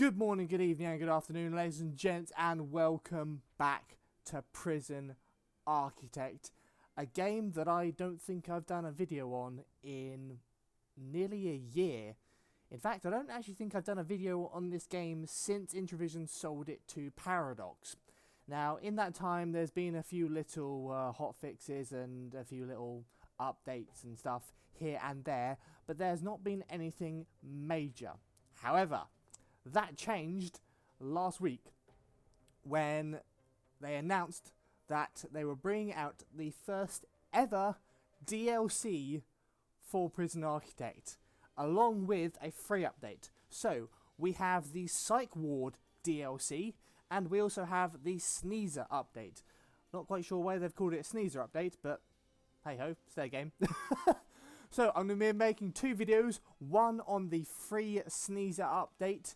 Good morning, good evening and good afternoon, ladies and gents, and welcome back to Prison Architect, a game that I don't think I've done a video on in nearly a year. In fact, I don't actually think I've done a video on this game since Introvision sold it to Paradox. Now, in that time, there's been a few little hotfixes and a few little updates and stuff here and there, but there's not been anything major. However, that changed last week when they announced that they were bringing out the first ever DLC for Prison Architect, along with a free update. So, we have the Psych Ward DLC, and we also have the Sneezer update. Not quite sure why they've called it a Sneezer update, but hey ho, it's their game. So, I'm going to be making two videos, one on the free Sneezer update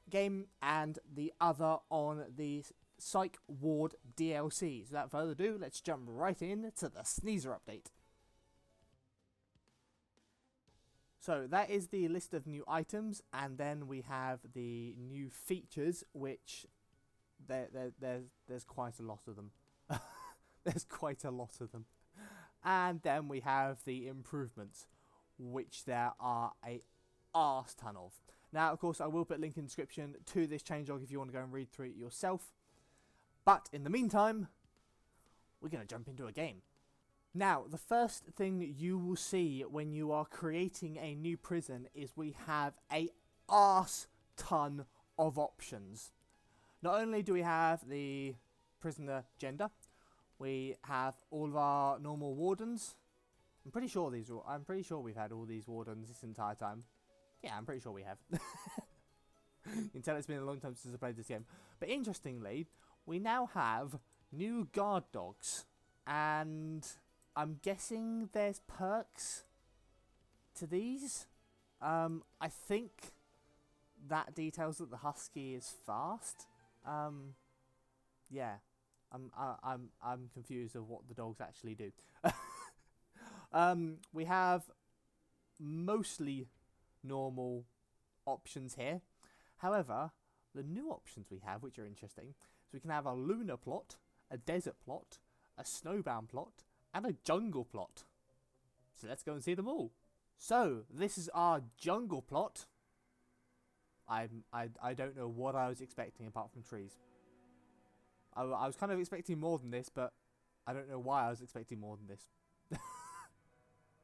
game and the other on the Psych Ward DLC. So without further ado, let's jump right in to the Sneezer update. So that is the list of new items, and then we have the new features, which there's quite a lot of them. There's quite a lot of them. And then we have the improvements, which there are a arse ton of. Now, of course, I will put a link in the description to this changelog if you want to go and read through it yourself. But in the meantime, we're going to jump into a game. Now, the first thing you will see when you are creating a new prison is we have a arse ton of options. Not only do we have the prisoner gender, we have all of our normal wardens. I'm pretty sure we've had all these wardens this entire time. Yeah, I'm pretty sure we have. You can tell it's been a long time since I played this game. But interestingly, we now have new guard dogs. And I'm guessing there's perks to these. I think that details that the husky is fast. Yeah, I'm confused of what the dogs actually do. We have mostly normal options here. However, the new options we have, which are interesting, so we can have a Lunar Plot, a Desert Plot, a Snowbound Plot, and a Jungle Plot. So let's go and see them all. So, this is our Jungle Plot. I don't know what I was expecting apart from trees. I was kind of expecting more than this, but I don't know why I was expecting more than this.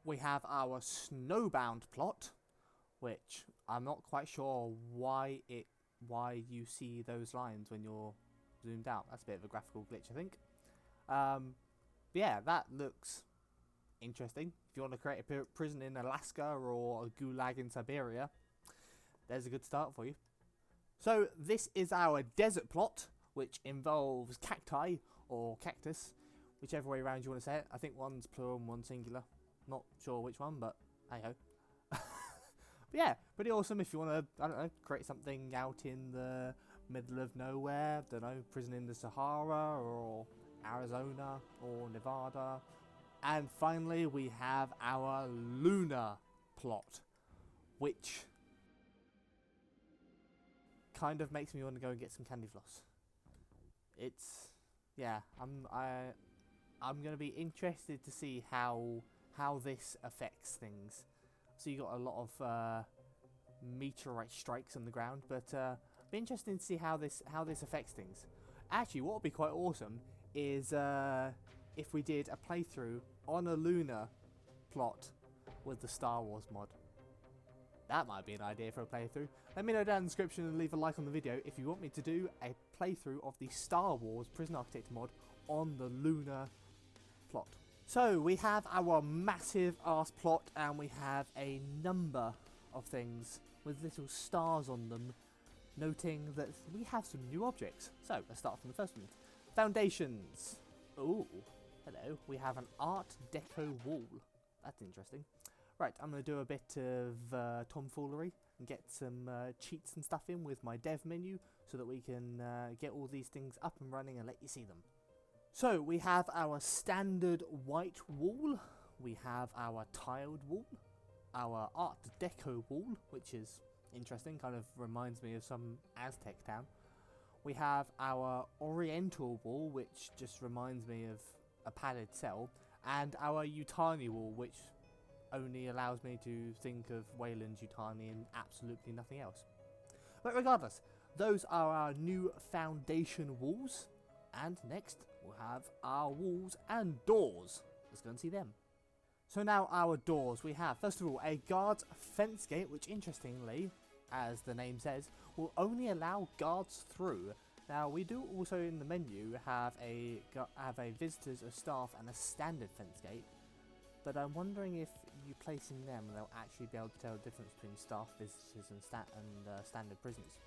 We have our Snowbound Plot, which I'm not quite sure why you see those lines when you're zoomed out. That's a bit of a graphical glitch, I think. But yeah, that looks interesting. If you want to create a prison in Alaska or a gulag in Siberia, there's a good start for you. So this is our Desert Plot, which involves cacti or cactus, whichever way around you want to say it. I think one's plural and one's singular. Not sure which one, but hey ho. But yeah, pretty awesome if you want to, I don't know, create something out in the middle of nowhere. Don't know, prison in the Sahara or Arizona or Nevada. And finally, we have our Lunar Plot, which kind of makes me want to go and get some candy floss. It's, yeah, I'm gonna be interested to see how this affects things. So you got a lot of meteorite strikes on the ground, but be interesting to see how this affects things. Actually, what would be quite awesome is if we did a playthrough on a Lunar Plot with the Star Wars mod. That might be an idea for a playthrough. Let me know down in the description and leave a like on the video if you want me to do a playthrough of the Star Wars Prison Architect mod on the Lunar Plot. So we have our massive ass plot, and we have a number of things with little stars on them, noting that we have some new objects. So let's start from the first one. Foundations. Ooh, hello. We have an Art Deco Wall. That's interesting. Right, I'm going to do a bit of tomfoolery and get some cheats and stuff in with my dev menu so that we can get all these things up and running and let you see them. So we have our standard white wall, we have our tiled wall, our Art Deco wall, which is interesting, kind of reminds me of some Aztec town. We have our Oriental wall, which just reminds me of a padded cell, and our Yutani wall, which only allows me to think of Wayland's Yutani and absolutely nothing else. But regardless, those are our new foundation walls, and next we'll have our walls and doors. Let's go and see them. So now our doors, we have first of all a guard's fence gate, which interestingly, as the name says, will only allow guards through. Now we do also in the menu have a visitors, a staff and a standard fence gate, but I'm wondering if you placing them they'll actually be able to tell the difference between staff, visitors and standard prisoners.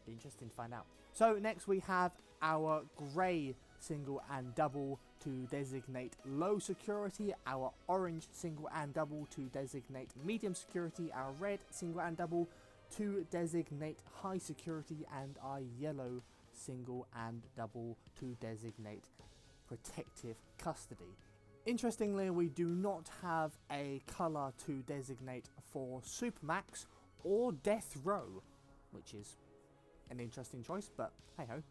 Be interesting to find out. So next we have our grey single and double to designate low security, our orange single and double to designate medium security, our red single and double to designate high security, and our yellow single and double to designate protective custody. Interestingly, we do not have a colour to designate for Supermax or Death Row, which is an interesting choice, but hey ho.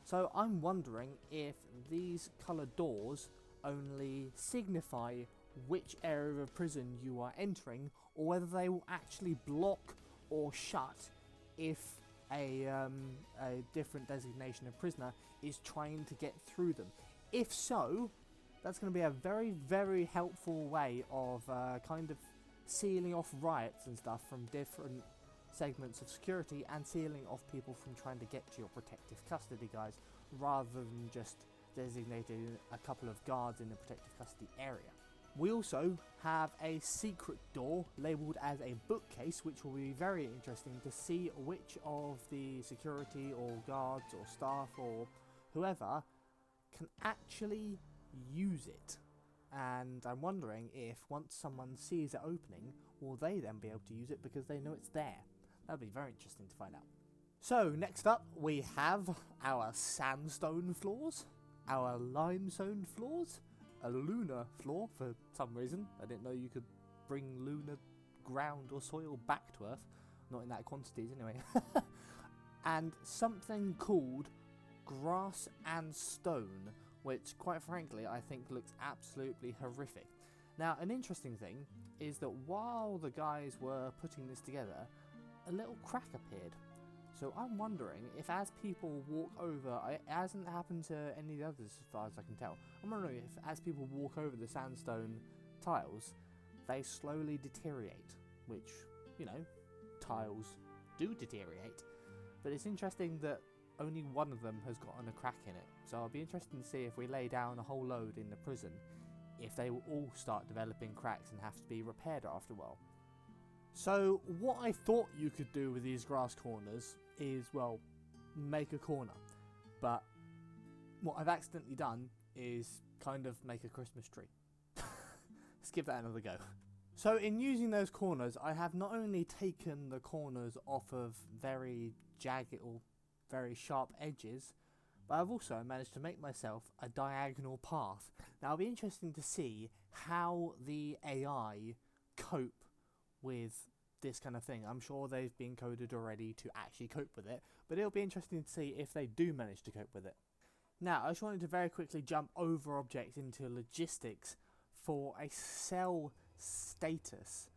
So I'm wondering if these coloured doors only signify which area of prison you are entering, or whether they will actually block or shut if a different designation of prisoner is trying to get through them. If so, that's going to be a very, very helpful way of kind of sealing off riots and stuff from different segments of security, and sealing off people from trying to get to your protective custody, guys, rather than just designating a couple of guards in the protective custody area. We also have a secret door labelled as a bookcase, which will be very interesting to see which of the security or guards or staff or whoever can actually use it. And I'm wondering if once someone sees it opening, will they then be able to use it because they know it's there? That'll be very interesting to find out. So next up we have our sandstone floors, our limestone floors, a lunar floor for some reason. I didn't know you could bring lunar ground or soil back to Earth, not in that quantities anyway. And something called grass and stone, which quite frankly I think looks absolutely horrific. Now an interesting thing is that while the guys were putting this together, a little crack appeared. So I'm wondering if as people walk over, it hasn't happened to any of the others as far as I can tell, I'm wondering if as people walk over the sandstone tiles, they slowly deteriorate, which, you know, tiles do deteriorate, but it's interesting that only one of them has gotten a crack in it. So I'll be interested to see if we lay down a whole load in the prison, if they will all start developing cracks and have to be repaired after a while. So what I thought you could do with these grass corners is, well, make a corner. But what I've accidentally done is kind of make a Christmas tree. Let's give that another go. So in using those corners, I have not only taken the corners off of very jagged or very sharp edges, but I've also managed to make myself a diagonal path. Now it'll be interesting to see how the AI cope with this kind of thing. I'm sure they've been coded already to actually cope with it, but it'll be interesting to see if they do manage to cope with it. Now, I just wanted to very quickly jump over objects into logistics for a cell status.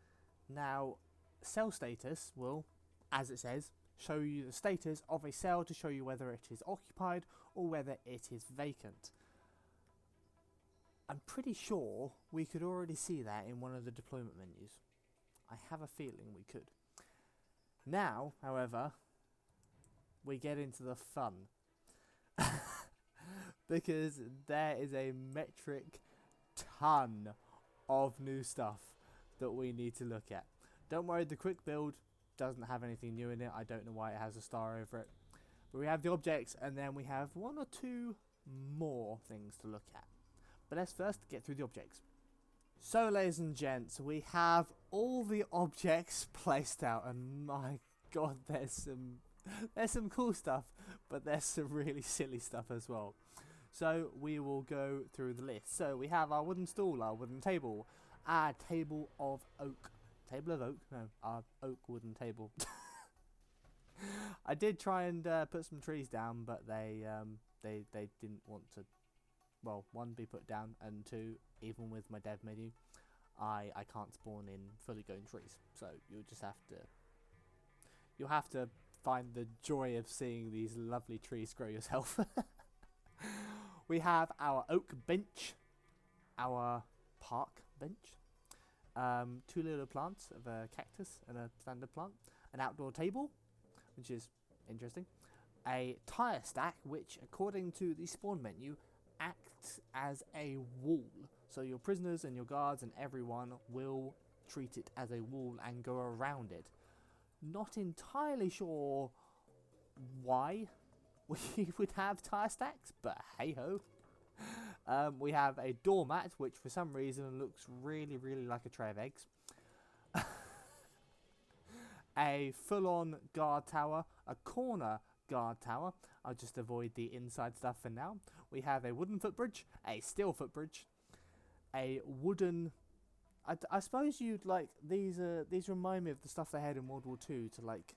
Now, cell status will, as it says, show you the status of a cell to show you whether it is occupied or whether it is vacant. I'm pretty sure we could already see that in one of the deployment menus. I have a feeling we could. Now, however, we get into the fun. Because there is a metric ton of new stuff that we need to look at. Don't worry, the quick build doesn't have anything new in it. I don't know why it has a star over it. But we have the objects, and then we have one or two more things to look at. But let's first get through the objects. So, ladies and gents, we have all the objects placed out, and my god, there's some cool stuff, but there's some really silly stuff as well. So we will go through the list. So we have our wooden stool, our wooden table, our table of oak. Table of oak? No, our oak wooden table. I did try and put some trees down, but they didn't want to. Well, one, be put down, and two, even with my dev menu, I can't spawn in fully grown trees. So you'll have to find the joy of seeing these lovely trees grow yourself. We have our oak bench, our park bench, 2 little plants of a cactus and a standard plant, an outdoor table, which is interesting, a tire stack, which according to the spawn menu acts as a wall, so your prisoners and your guards and everyone will treat it as a wall and go around it. Not entirely sure why we would have tire stacks, but hey ho. We have a doormat, which for some reason looks really like a tray of eggs. A full-on guard tower, a corner guard tower. I'll just avoid the inside stuff for now. We have a wooden footbridge, a steel footbridge, a wooden. I suppose you'd like these. These remind me of the stuff they had in World War II to like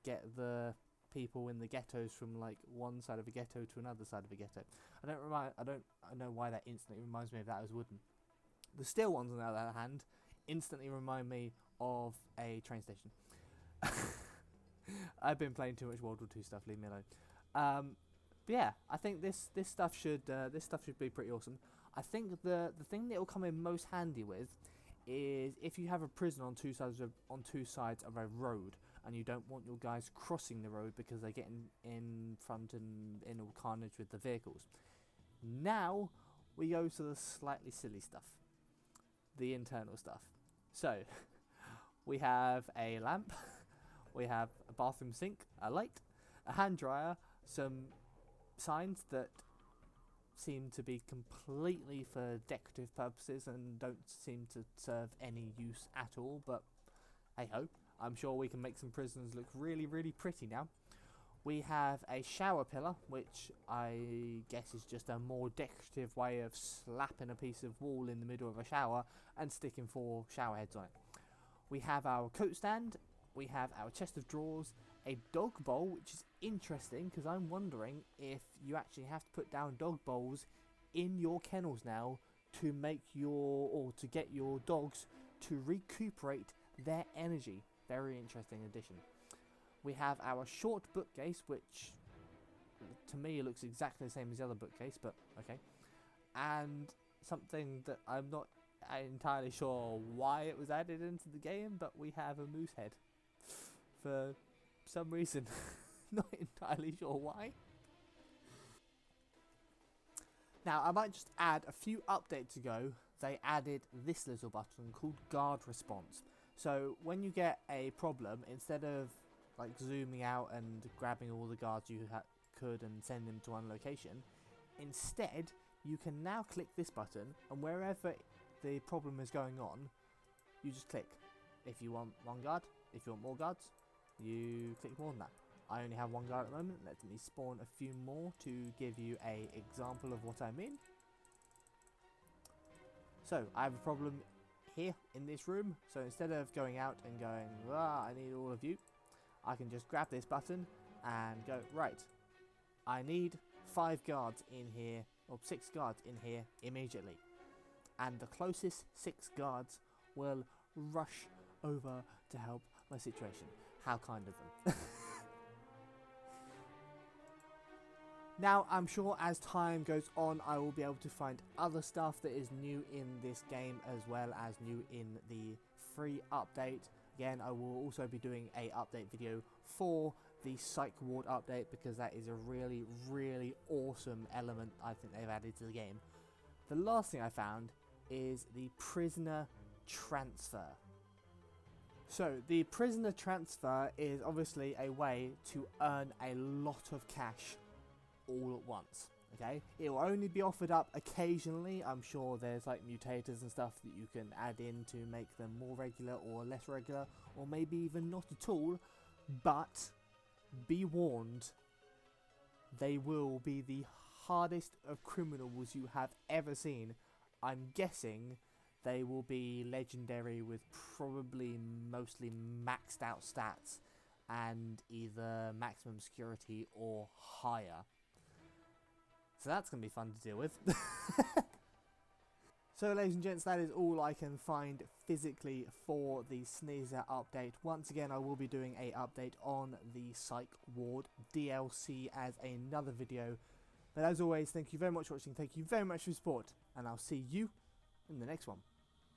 get the people in the ghettos from like one side of a ghetto to another side of a ghetto. I know why that instantly reminds me of that as wooden. The steel ones, on the other hand, instantly remind me of a train station. I've been playing too much World War II stuff. Leave me alone. But yeah, I think this stuff should be pretty awesome. I think the thing that will come in most handy with is if you have a prison on two sides of a road, and you don't want your guys crossing the road because they get in front and in all carnage with the vehicles. Now we go to the slightly silly stuff, the internal stuff. So we have a lamp, we have a bathroom sink, a light, a hand dryer, some signs that seem to be completely for decorative purposes and don't seem to serve any use at all, but hey ho, I'm sure we can make some prisons look really pretty now. We have a shower pillar, which I guess is just a more decorative way of slapping a piece of wall in the middle of a shower and sticking 4 shower heads on it. We have our coat stand, we have our chest of drawers, a dog bowl, which is interesting because I'm wondering if you actually have to put down dog bowls in your kennels now to to get your dogs to recuperate their energy. Very interesting addition. We have our short bookcase, which to me looks exactly the same as the other bookcase, but okay. And something that I'm not entirely sure why it was added into the game, but we have a moose head for some reason. Not entirely sure why. Now, I might just add a few updates ago, they added this little button called guard response. So when you get a problem, instead of like zooming out and grabbing all the guards you could and send them to one location, instead you can now click this button, and wherever the problem is going on, you just click. If you want one guard, if you want more guards, you click more than that. I only have one guard at the moment. Let me spawn a few more to give you an example of what I mean. So I have a problem here in this room, so instead of going out and going, I need all of you, I can just grab this button and go, right, I need 5 guards in here, or 6 guards in here immediately, and the closest 6 guards will rush over to help my situation. How kind of them. Now, I'm sure as time goes on, I will be able to find other stuff that is new in this game as well as new in the free update. Again, I will also be doing a update video for the Psych Ward update because that is a really awesome element I think they've added to the game. The last thing I found is the prisoner transfer. So, the prisoner transfer is obviously a way to earn a lot of cash all at once. Okay, it will only be offered up occasionally. I'm sure there's like mutators and stuff that you can add in to make them more regular or less regular, or maybe even not at all. But be warned, they will be the hardest of criminals you have ever seen. I'm guessing they will be legendary with probably mostly maxed out stats and either maximum security or higher. So that's going to be fun to deal with. So ladies and gents, that is all I can find physically for the Sneezer update. Once again, I will be doing a update on the Psych Ward DLC as another video. But as always, thank you very much for watching, thank you very much for your support, and I'll see you in the next one.